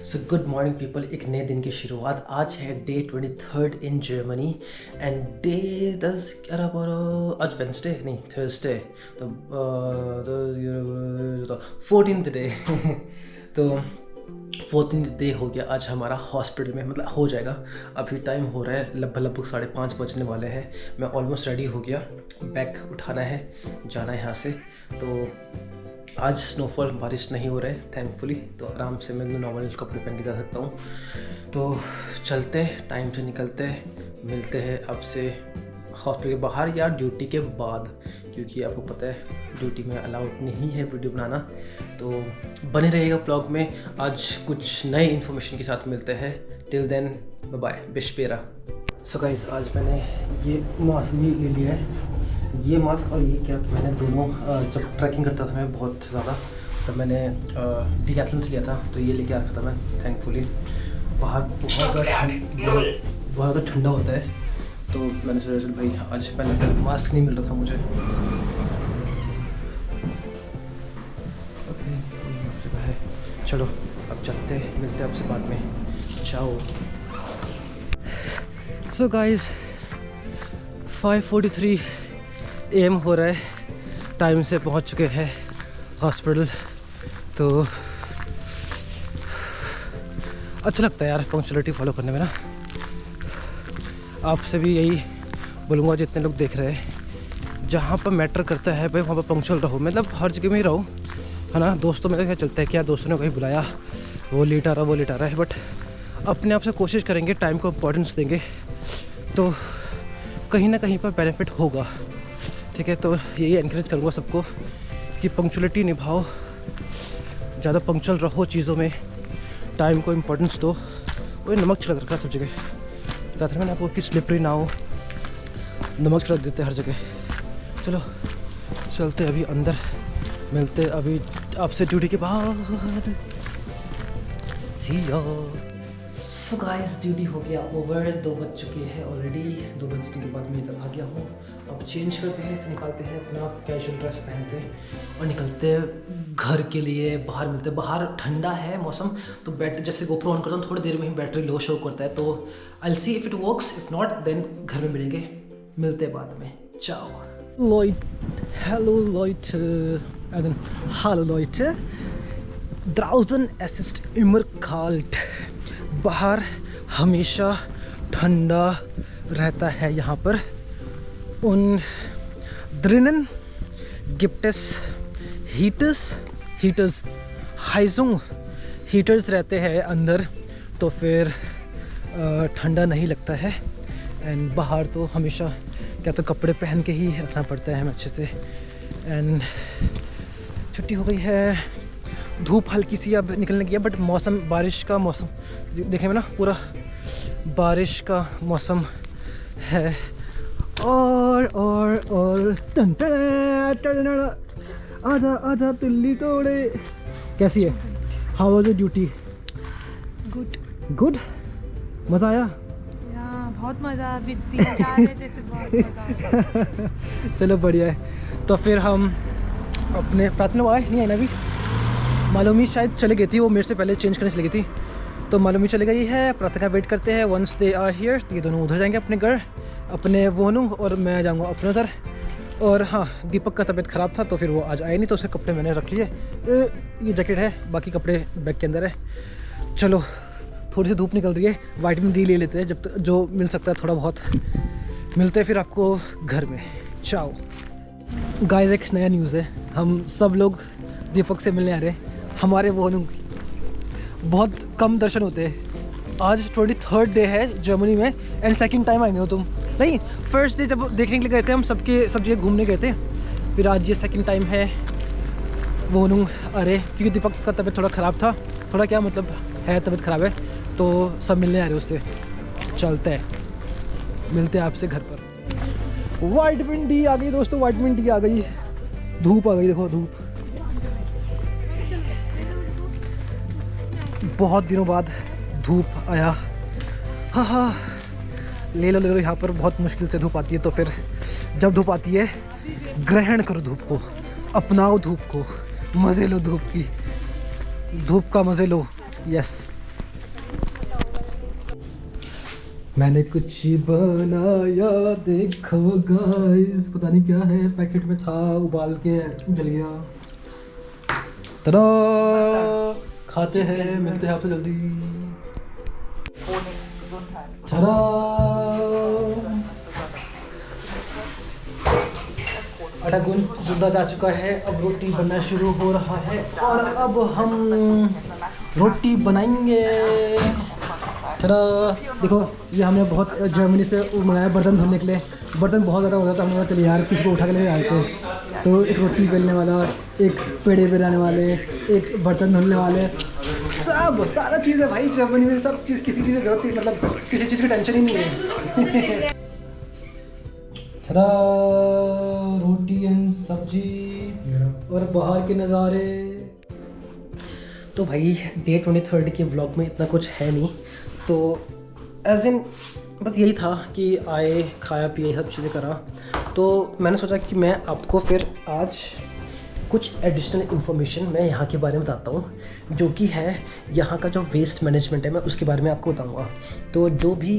So good morning people. एक नए दिन की शुरुआत। आज है day 23 in Germany and day 10-11-12 आज वेंसडे नहीं थर्सडे तो 14th डे तो 14th डे हो गया आज हमारा हॉस्पिटल में, मतलब हो जाएगा। अभी टाइम हो रहा है लगभग 5:30 बजने वाले हैं। मैं ऑलमोस्ट रेडी हो गया, बैग उठाना है, जाना है यहाँ से। तो आज स्नोफॉल, बारिश नहीं हो रहा है थैंकफुली, तो आराम से मैं नॉर्मल कपड़े पहन के जा सकता हूँ। तो चलते हैं, टाइम से निकलते हैं, मिलते हैं आपसे हॉस्पिटल के बाहर या ड्यूटी के बाद, क्योंकि आपको पता है ड्यूटी में अलाउड नहीं है वीडियो बनाना। तो बने रहिएगा व्लॉग में। आज कुछ नए इन्फॉर्मेशन के साथ मिलते हैं। टिल देन बाय बाय, बिस्पेरा। सो गाइस, आज मैंने ये मास्क भी ले लिया है, ये मास्क और ये कैप। मैंने दोनों जब ट्रैकिंग करता था मैं बहुत ज़्यादा, तब मैंने डिकैथलॉन से लिया था, तो ये लेके आ रखा था मैं थैंकफुली। बाहर बहुत ज़्यादा ठंडा होता है, तो मैंने सोचा चल भाई आज पहले मास्क नहीं मिल रहा था मुझे। ओके, चलो अब चलते हैं, मिलते हैं आपसे बाद में। चाओ। सो गाइस, 5:43 AM हो रहा है, टाइम से पहुंच चुके हैं हॉस्पिटल। तो अच्छा लगता है यार पंक्चुअलिटी फॉलो करने में ना। आपसे भी यही बोलूँगा जितने लोग देख रहे हैं, जहाँ पर मैटर करता है भाई वहाँ पर पंक्चुअल रहो, मतलब हर जगह में ही रहो, है ना। दोस्तों में क्या चलता है कि यार दोस्तों ने कहीं बुलाया, वो लेट आ रहा है, बट अपने आप से कोशिश करेंगे, टाइम को इम्पोर्टेंस देंगे, तो कहीं ना कहीं पर बेनिफिट होगा, ठीक है। तो यही एनकरेज करूँगा सबको कि पंक्चुअलिटी निभाओ, ज़्यादा पंक्चुअल रहो चीज़ों में, टाइम को इम्पोर्टेंस दो। वो नमक छिड़क रखा सब जगह, बताया था मैंने आपको कि स्लिपरी ना हो, नमक छिड़क देते हर जगह। चलो चलते अभी अंदर, मिलते अभी आपसे ड्यूटी के बाद। सो गाइस, ड्यूटी हो गया ओवर, 2 बज चुके हैं ऑलरेडी। 2 बजने के बाद मैं इधर आ गया हूँ। अब चेंज करते हैं, निकालते हैं अपना कैजुअल ड्रेस पहनते हैं और निकलते हैं घर के लिए। बाहर मिलते हैं, बाहर ठंडा है मौसम, तो बैटरी जैसे गोप्रो ऑन करता हूँ थोड़ी देर में ही बैटरी लो शो करता है, तो I see if it works, if not then घर में मिलेंगे, मिलते हैं बाद में। Ciao hello Leute, draußen es ist immer kalt, बाहर हमेशा ठंडा रहता है यहाँ पर। Und drinnen gibt es Heaters, Heizung, heaters रहते हैं अंदर, तो फिर ठंडा नहीं लगता है। एंड बाहर तो हमेशा क्या तो कपड़े पहन के ही रखना पड़ता है हमें अच्छे से। एंड छुट्टी हो गई है, धूप हल्की सी अब निकलने की है, बट मौसम बारिश का मौसम देखने में ना, पूरा बारिश का मौसम है। और आजा तिल्ली तोड़े। कैसी है? How was your duty? Good. मज़ा आया? बहुत मज़ा, अभी 3-4 है जैसे बहुत मज़ा आया। चलो बढ़िया है। तो फिर हम अपने प्रार्थना आए नहीं, है ना, अभी मालूमी शायद चले गई थी, वो मेरे से पहले चेंज करने चली गई थी, तो मालूमी चली गई है। प्रार्थना वेट करते हैं, वंस दे आर हियर ये दोनों उधर जाएंगे अपने घर, अपने वोनू, और मैं जाऊँगा अपने उधर। और हाँ, दीपक का तबीयत ख़राब था तो फिर वो आज आए नहीं, तो उसके कपड़े मैंने रख लिए। ये जैकेट है, बाकी कपड़े बैग के अंदर है। चलो थोड़ी सी धूप निकल रही है, विटामिन डी ले लेते हैं जब तक जो मिल सकता है थोड़ा बहुत। मिलते हैं फिर आपको घर में। चाओ गाइस, एक नया न्यूज़ है, हम सब लोग दीपक से मिलने आ रहे हैं। हमारे वो बहुत कम दर्शन होते हैं। आज 23rd डे है जर्मनी में, एंड सेकंड टाइम आएंगे हो तुम? नहीं, फर्स्ट डे जब देखने के लिए गए थे हम, सब जगह घूमने गए थे, फिर आज ये सेकंड टाइम है वो अरे, क्योंकि दीपक का तबीयत थोड़ा ख़राब था, थोड़ा क्या मतलब है, तबीयत ख़राब है, तो सब मिलने आ रहे उससे। चलते हैं, मिलते हैं आपसे घर पर। विटामिन डी आ गई दोस्तों, विटामिन डी आ गई, धूप आ गई, देखो धूप। बहुत दिनों बाद धूप आया। हाँ, ले लो यहाँ पर बहुत मुश्किल से धूप आती है, तो फिर जब धूप आती है ग्रहण करो धूप को, अपनाओ धूप को, मज़े लो धूप की, धूप का मज़े लो। यस, मैंने कुछ बनाया देखो गाइस, पता नहीं क्या है, पैकेट में था, उबाल के जल गया। तदा, खाते हैं, मिलते हैं आपसे जल्दी। तदा, आटा गूंदा जा चुका है, अब रोटी बनना शुरू हो रहा है और अब हम रोटी बनाएंगे। चलो देखो, ये हमने बहुत जर्मनी से मंगाया बर्तन धोने के लिए। बर्तन बहुत ज़्यादा हो जाता है, हमने चलिए यार किसी को उठा के ले आए थे। तो एक रोटी बेलने वाला, एक पेड़े बेलाने वाले, एक बर्तन धोने वाले, सब सारा चीज़ है भाई जर्मनी में। सब चीज़, किसी चीज़ की जरूरत नहीं, मतलब किसी चीज़ की टेंशन ही नहीं है। चला रोटी एंड सब्जी और बाहर के नज़ारे। तो भाई डे 23 के व्लॉग में इतना कुछ है नहीं, तो एज इन बस यही था कि आए, खाया पिया, सब चीज़ें करा। तो मैंने सोचा कि मैं आपको फिर आज कुछ एडिशनल इन्फॉर्मेशन मैं यहाँ के बारे में बताता हूँ, जो कि है यहाँ का जो वेस्ट मैनेजमेंट है, मैं उसके बारे में आपको बताऊँगा। तो जो भी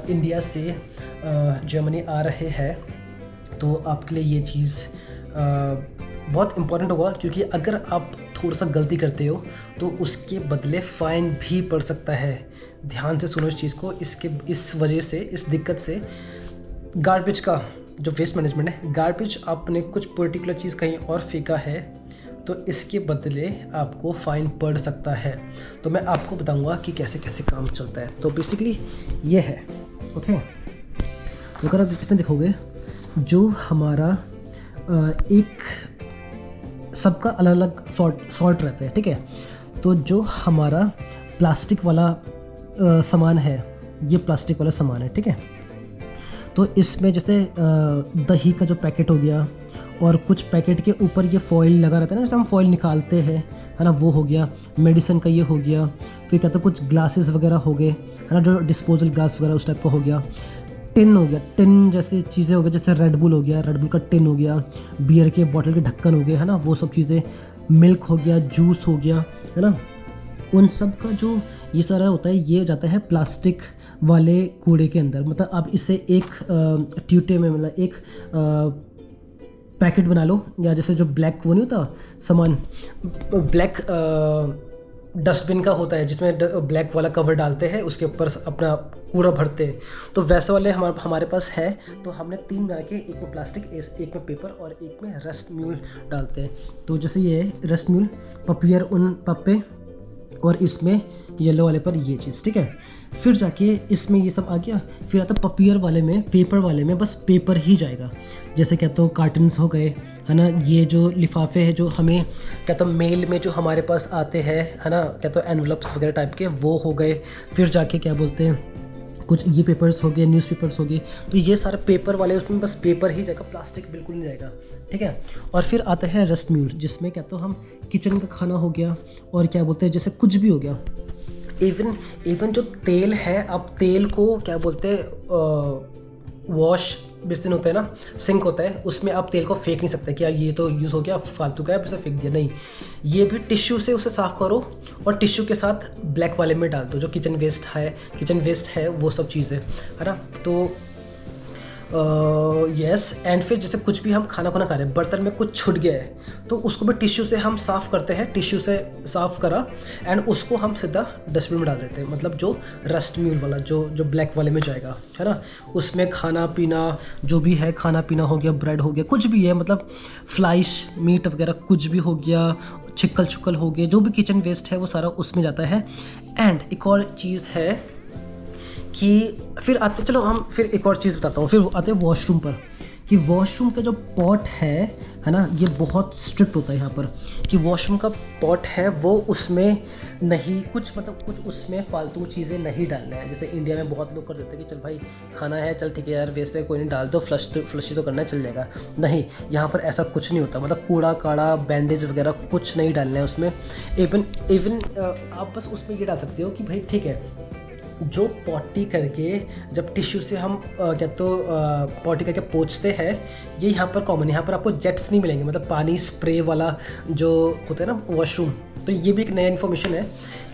इंडिया से जर्मनी आ रहे हैं, तो आपके लिए ये चीज़ बहुत इम्पॉर्टेंट होगा, क्योंकि अगर आप थोड़ा सा गलती करते हो तो उसके बदले फ़ाइन भी पड़ सकता है। ध्यान से सुनो इस चीज़ को। इस वजह से, इस दिक्कत से गार्बेज का जो वेस्ट मैनेजमेंट है, गार्बेज आपने कुछ पर्टिकुलर चीज़ कहीं और फेंका है तो इसके बदले आपको फ़ाइन पड़ सकता है। तो मैं आपको बताऊंगा कि कैसे कैसे काम चलता है। तो बेसिकली ये है, ओके। तो अगर आप इसमें देखोगे, जो हमारा एक सबका अलग अलग सॉर्ट रहता है, ठीक है। तो जो हमारा प्लास्टिक वाला सामान है, ये प्लास्टिक वाला सामान है, ठीक है। तो इसमें जैसे दही का जो पैकेट हो गया, और कुछ पैकेट के ऊपर ये फॉइल लगा रहता है ना, जैसे हम फॉइल निकालते हैं, है ना, वो हो गया। मेडिसिन का ये हो गया। फिर कहते हैं कुछ ग्लासेस वगैरह हो गए, है ना, जो डिस्पोजल ग्लास वगैरह उस टाइप का हो गया। टिन हो गया, टिन जैसे चीज़ें हो गई, जैसे रेड बुल हो गया, रेड बुल का टिन हो गया, बियर के बॉटल के ढक्कन हो गए, है ना, वो सब चीज़ें। मिल्क हो गया, जूस हो गया, है ना, उन सब का जो ये सारा होता है, ये जाता है प्लास्टिक वाले कूड़े के अंदर। मतलब आप इसे एक ट्यूटे में, मतलब एक पैकेट बना लो, या जैसे जो ब्लैक वो नहीं होता सामान, ब्लैक डस्टबिन का होता है, जिसमें ब्लैक वाला कवर डालते हैं, उसके ऊपर अपना कूड़ा भरते हैं। तो वैसे वाले हमारे पास है। तो हमने 3 बना के, एक में प्लास्टिक, एक में पेपर और एक में रस्ट म्यूल डालते हैं। तो जैसे ये रस्ट म्यूल, पपियर उन पप्पे, और इसमें येलो वाले पर ये चीज़, ठीक है। फिर जाके इसमें ये सब आ गया। फिर आता पपियर वाले में, पेपर वाले में बस पेपर ही जाएगा। जैसे कहते हो कार्टन्स हो गए, है ना, ये जो लिफाफे हैं जो हमें कहते हो मेल में जो हमारे पास आते हैं, है ना, कहते हो एनवलप्स वगैरह टाइप के, वो हो गए। फिर जाके क्या बोलते हैं, कुछ ये पेपर्स हो गए, न्यूज़पेपर्स हो गए। तो ये सारे पेपर वाले, उसमें बस पेपर ही जाएगा, प्लास्टिक बिल्कुल नहीं जाएगा, ठीक है। और फिर आता है रस्ट म्यूल, जिसमें क्या तो हम किचन का खाना हो गया, और क्या बोलते हैं, जैसे कुछ भी हो गया। इवन जो तेल है, आप तेल को क्या बोलते हैं, वॉश बेसिन होता है ना, सिंक होता है, उसमें आप तेल को फेंक नहीं सकते कि यार ये तो यूज़ हो गया, फालतू का है, बस फेंक दिया। नहीं, ये भी टिश्यू से उसे साफ़ करो, और टिश्यू के साथ ब्लैक वाले में डाल दो, जो किचन वेस्ट है वो सब चीज़ें, है ना। तो यस। एंड फिर जैसे कुछ भी हम खाना खा रहे हैं, बर्तन में कुछ छूट गया है, तो उसको भी टिश्यू से हम साफ़ करते हैं। टिश्यू से साफ़ करा एंड उसको हम सीधा डस्टबिन में डाल देते हैं। मतलब जो रस्ट म्यूल वाला, जो ब्लैक वाले में जाएगा, है ना, उसमें खाना पीना जो भी है, खाना पीना हो गया, ब्रेड हो गया, कुछ भी है, मतलब फ्लाइश मीट वगैरह कुछ भी हो गया, छिक्कल हो गए, जो भी किचन वेस्ट है वो सारा उसमें जाता है। एंड एक और चीज़ है कि फिर आते, चलो हम फिर एक और चीज़ बताता हूँ। फिर आते हैं वॉशरूम पर, कि वॉशरूम का जो पॉट है ना, ये बहुत स्ट्रिक्ट होता है यहाँ पर, कि वॉशरूम का पॉट है वो उसमें नहीं कुछ, मतलब कुछ उसमें फालतू चीज़ें नहीं डालना है। जैसे इंडिया में बहुत लोग कर देते हैं कि चल भाई खाना है, चल ठीक है यार, वेस्ट है, कोई नहीं, डाल दो, फ्लश ही तो करना है, चल जाएगा। नहीं, यहाँ पर ऐसा कुछ नहीं होता। मतलब कूड़ा काड़ा, बैंडेज वगैरह कुछ नहीं डालना है उसमें। इवन आप बस उसमें ये डाल सकते हो कि भाई ठीक है, जो पॉटी करके जब टिश्यू से हम क्या तो पॉटी करके पोंछते हैं, ये यहाँ पर कॉमन है। यहाँ पर आपको जेट्स नहीं मिलेंगे, मतलब पानी स्प्रे वाला जो होता है ना वॉशरूम। तो ये भी एक नया इन्फॉर्मेशन है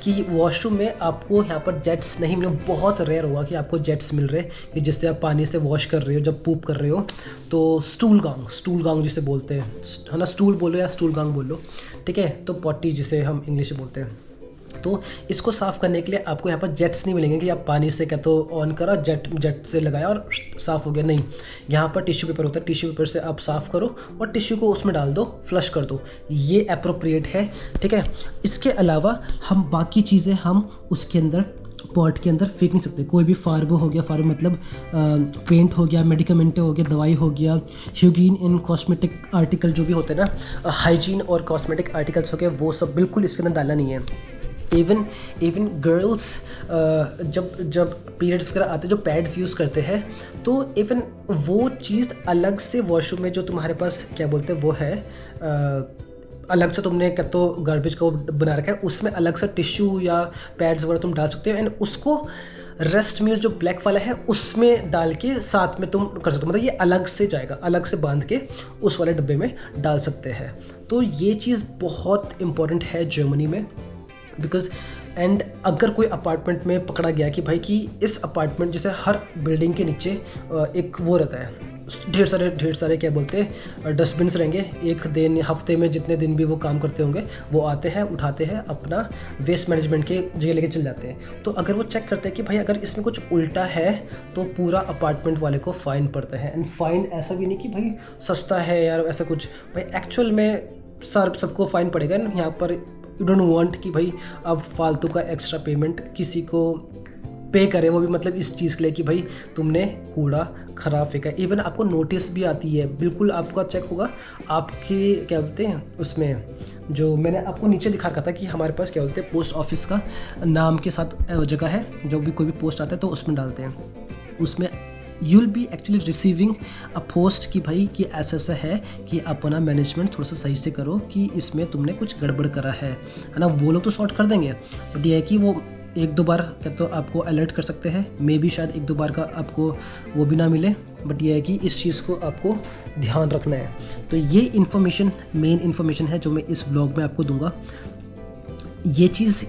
कि वॉशरूम में आपको यहाँ पर जेट्स नहीं मिले। बहुत रेयर होगा कि आपको जेट्स मिल रहे कि जिससे आप पानी से वॉश कर रहे हो, जब पूप कर रहे हो। तो स्टूल गांग जिसे बोलते हैं, है ना, स्टूल बोलो या स्टूल गांग बोलो, ठीक है। तो पॉटी जिसे हम इंग्लिश में बोलते हैं। तो इसको साफ़ करने के लिए आपको यहाँ पर जेट्स नहीं मिलेंगे कि आप पानी से क्या तो ऑन करा, जेट से लगाया और साफ़ हो गया, नहीं। यहाँ पर टिश्यू पेपर होता है, टिश्यू पेपर से आप साफ़ करो और टिश्यू को उसमें डाल दो, फ्लश कर दो, ये अप्रोप्रिएट है, ठीक है। इसके अलावा हम बाकी चीज़ें हम उसके अंदर पॉट के अंदर फेंक नहीं सकते। कोई भी फार्बो हो गया, फार्बो मतलब पेंट हो गया, मेडिकमेंट हो गया, दवाई हो गया, ह्यूगीन इन कॉस्मेटिक आर्टिकल जो भी होते हैं ना, हाइजीन और कॉस्मेटिक आर्टिकल्स हो गए, वो सब बिल्कुल इसके अंदर डालना नहीं है। इवन गर्ल्स जब पीरियड्स वगैरह आते हैं, जो पैड्स यूज़ करते हैं, तो इवन वो चीज़ अलग से वॉशरूम में जो तुम्हारे पास क्या बोलते हैं वो है, अलग से तुमने क्या तो गार्बेज का बना रखा है, उसमें अलग से टिश्यू या पैड्स वगैरह तुम डाल सकते हो। एंड उसको रेस्ट मील जो ब्लैक वाला है उसमें डाल के साथ में तुम कर सकते हो, मतलब ये अलग से जाएगा, अलग से बांध के उस वाले डब्बे में डाल सकते हैं। तो ये चीज़ बहुत इंपॉर्टेंट है जर्मनी में, बिकॉज एंड अगर कोई अपार्टमेंट में पकड़ा गया कि भाई कि इस अपार्टमेंट जैसे हर बिल्डिंग के नीचे एक वो रहता है, ढेर सारे क्या बोलते हैं डस्टबिन्स रहेंगे। एक दिन हफ्ते में जितने दिन भी वो काम करते होंगे, वो आते हैं, उठाते हैं, अपना वेस्ट मैनेजमेंट के जगह लेके चले जाते हैं। तो अगर वो चेक करते हैं कि भाई अगर इसमें कुछ उल्टा है तो पूरा अपार्टमेंट वाले को फ़ाइन पड़ता है। एंड फाइन ऐसा भी नहीं कि भाई सस्ता है यार, ऐसा कुछ, भाई एक्चुअल में सबको फ़ाइन पड़ेगा। यहाँ पर यू डोंट वांट कि भाई अब फालतू का एक्स्ट्रा पेमेंट किसी को पे करे, वो भी मतलब इस चीज़ के लिए कि भाई तुमने कूड़ा ख़राब फेंका। इवन आपको नोटिस भी आती है, बिल्कुल आपका चेक होगा आपके क्या बोलते हैं उसमें, जो मैंने आपको नीचे दिखा रखा था कि हमारे पास क्या बोलते हैं पोस्ट ऑफिस का नाम के साथ जगह है, जो भी कोई भी पोस्ट आता है तो उसमें डालते हैं, उसमें you will be actually receiving a post कि भाई कि ऐसा है कि अपना मैनेजमेंट थोड़ा सा सही से करो कि इसमें तुमने कुछ गड़बड़ करा है ना। वो लोग तो सॉर्ट कर देंगे, बट ये है कि वो एक दो बार क्या तो आपको अलर्ट कर सकते हैं, मे बी शायद एक दो बार का आपको वो भी ना मिले, बट ये है कि इस चीज़ को आपको ध्यान रखना है। तो ये इन्फॉर्मेशन मेन इन्फॉर्मेशन है जो मैं इस व्लॉग में आपको दूंगा। ये चीज़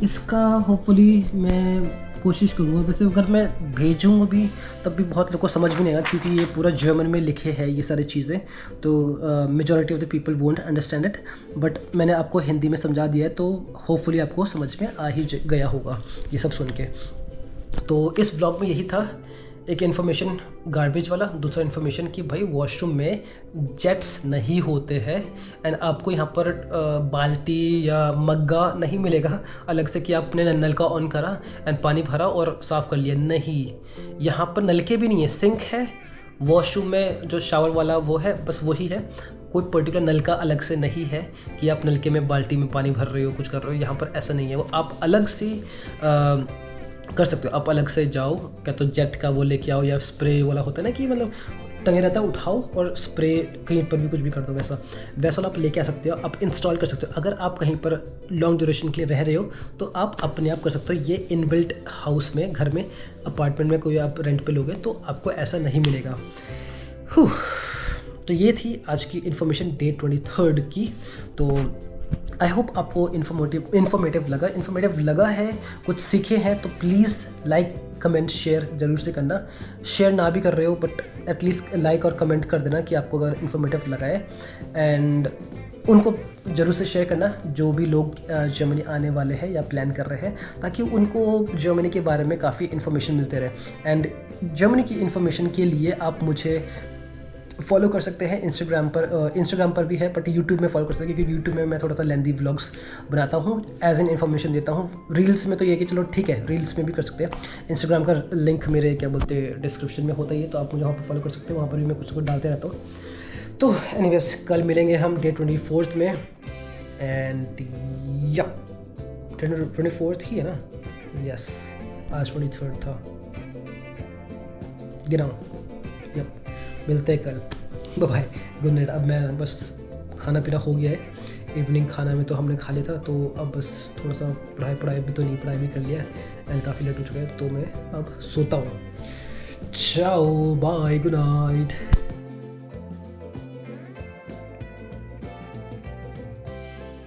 इसका होपफुली मैं कोशिश करूँगा। वैसे अगर मैं भेजूँगा भी तब भी बहुत लोगों को समझ भी नहीं आएगा, क्योंकि ये पूरा जर्मन में लिखे हैं ये सारी चीज़ें, तो majority of the people won't understand it. But मैंने आपको हिंदी में समझा दिया है, तो होपफुली आपको समझ में आ ही गया होगा ये सब सुन के। तो इस व्लॉग में यही था, एक इन्फॉर्मेशन गार्बेज वाला, दूसरा इन्फॉर्मेशन कि भाई वॉशरूम में जेट्स नहीं होते हैं। एंड आपको यहाँ पर बाल्टी या मग्गा नहीं मिलेगा अलग से कि आपने नल का ऑन करा एंड पानी भरा और साफ़ कर लिया, नहीं। यहाँ पर नलके भी नहीं है, सिंक है, वॉशरूम में जो शावर वाला वो है, बस वही है। कोई पर्टिकुलर नलका अलग से नहीं है कि आप नलके में बाल्टी में पानी भर रहे हो, कुछ कर रहे हो, यहाँ पर ऐसा नहीं है। वो आप अलग से कर सकते हो, आप अलग से जाओ, क्या तो जेट का वो लेके आओ, या स्प्रे वाला होता है ना कि मतलब टंगे रहता है, उठाओ और स्प्रे कहीं पर भी कुछ भी कर दो, वैसा आप लेके आ सकते हो, आप इंस्टॉल कर सकते हो। अगर आप कहीं पर लॉन्ग ड्यूरेशन के लिए रह रहे हो तो आप अपने आप कर सकते हो। ये इनबिल्ट हाउस में, घर में, अपार्टमेंट में कोई आप रेंट पे लोगे तो आपको ऐसा नहीं मिलेगा। तो ये थी आज की इन्फॉर्मेशन डे 23 की। तो आई होप आपको इन्फॉर्मेटिव लगा है, कुछ सीखे हैं, तो प्लीज़ लाइक कमेंट शेयर ज़रूर से करना। शेयर ना भी कर रहे हो बट एटलीस्ट लाइक और कमेंट कर देना कि आपको अगर इन्फॉर्मेटिव लगा है। एंड उनको ज़रूर से शेयर करना जो भी लोग जर्मनी आने वाले हैं या प्लान कर रहे हैं, ताकि उनको जर्मनी के बारे में काफ़ी इन्फॉर्मेशन मिलते रहे। एंड जर्मनी की इन्फॉर्मेशन के लिए आप मुझे फॉलो कर सकते हैं इंस्टाग्राम पर भी है, बट यूट्यूब में फॉलो कर सकते हैं, क्योंकि यूट्यूब में मैं थोड़ा सा लेंदी व्लॉग्स बनाता हूँ, एज एन इन्फॉर्मेशन देता हूँ। रील्स में तो ये कि चलो ठीक है, रील्स में भी कर सकते हैं। इंस्टाग्राम का लिंक मेरे क्या बोलते हैं डिस्क्रिप्शन में होता ही है, तो आप मुझे वहाँ पर फॉलो कर सकते हैं, वहाँ पर भी मैं कुछ डालते रहता हूँ। तो एनीवेज कल मिलेंगे हम डे 24 में। एंड या 24 ही है ना, यस, आज 23 था, गिनाओ, मिलते हैं कल, बाय, गुड नाइट। अब मैं बस खाना पीना हो गया है, इवनिंग खाना में तो हमने खा लिया था, तो अब बस थोड़ा सा पढ़ाई भी तो नहीं, पढ़ाई भी कर लिया एंड काफ़ी लेट हो चुका है, तो मैं अब सोता हूँ। चाओ बाय, गुड नाइट।